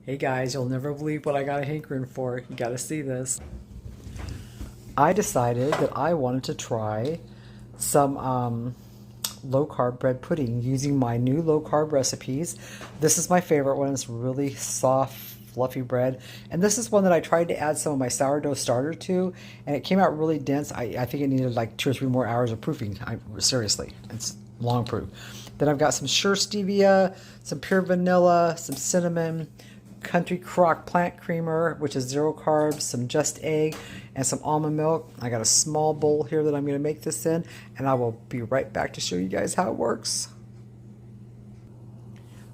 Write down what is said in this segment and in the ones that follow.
Hey guys, you'll never believe what I got a hankering for. You gotta see this. I decided that I wanted to try some low carb bread pudding using my new low carb recipes. This is my favorite one. It's really soft, fluffy bread. And this is one that I tried to add some of my sourdough starter to, and it came out really dense. I think it needed like 2 or 3 more hours of proofing. Seriously, it's long proof. Then I've got some Sure Stevia, some pure vanilla, some cinnamon, Country Crock plant creamer, which is 0 carbs, some Just Egg, and some almond milk. I got a small bowl here that I'm going to make this in, and I will be right back to show you guys how it works.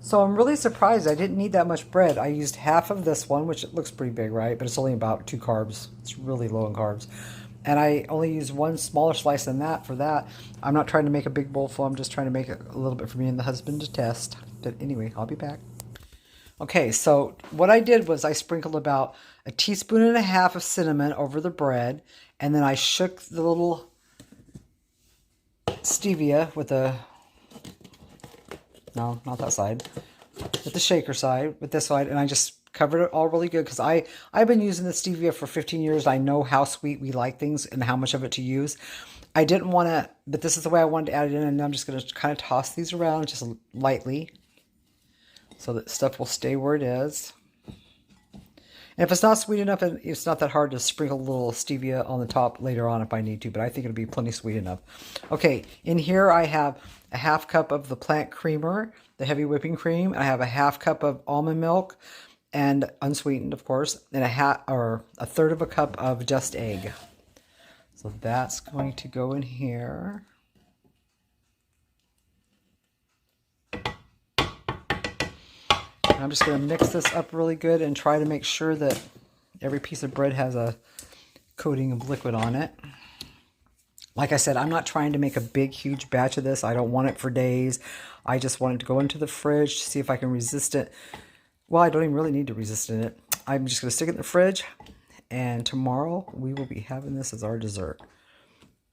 So I'm really surprised I didn't need that much bread. I used half of this one, which it looks pretty big, right? But it's only about 2 carbs. It's really low in carbs. And I only used one smaller slice than that for that. I'm not trying to make a big bowl full. I'm just trying to make it a little bit for me and the husband to test. But anyway, I'll be back. Okay, so what I did was I sprinkled about 1.5 teaspoons of cinnamon over the bread, and then I shook the little stevia with a, no, not that side, with the shaker side, with this side, and I just covered it all really good because I've been using the stevia for 15 years. I know how sweet we like things and how much of it to use. I didn't want to, but this is the way I wanted to add it in, and I'm just going to kind of toss these around just lightly, so that stuff will stay where it is. And if it's not sweet enough, it's not that hard to sprinkle a little stevia on the top later on if I need to, but I think it'll be plenty sweet enough. Okay, in here I have a 1/2 cup of the plant creamer, the heavy whipping cream. I have a 1/2 cup of almond milk, and unsweetened, of course, and a 1/3 cup of Just Egg. So that's going to go in here. I'm just going to mix this up really good and try to make sure that every piece of bread has a coating of liquid on it. Like I said, I'm not trying to make a big, huge batch of this. I don't want it for days. I just want it to go into the fridge to see if I can resist it. Well, I don't even really need to resist it. I'm just going to stick it in the fridge, and tomorrow we will be having this as our dessert.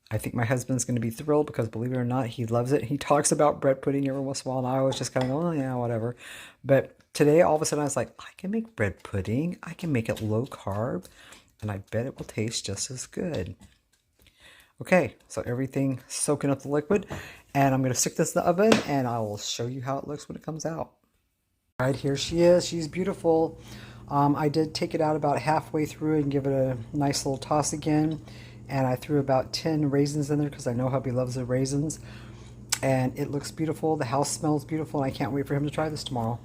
I think my husband's going to be thrilled because, believe it or not, he loves it. He talks about bread pudding every once in a while, and I was just kind of, oh, yeah, whatever. But today, all of a sudden, I was like, I can make bread pudding. I can make it low carb, and I bet it will taste just as good. Okay, so everything soaking up the liquid, and I'm going to stick this in the oven, and I will show you how it looks when it comes out. All right, here she is. She's beautiful. I did take it out about halfway through and give it a nice little toss again. And I threw about 10 raisins in there because I know hubby loves the raisins. And it looks beautiful. The house smells beautiful. And I can't wait for him to try this tomorrow.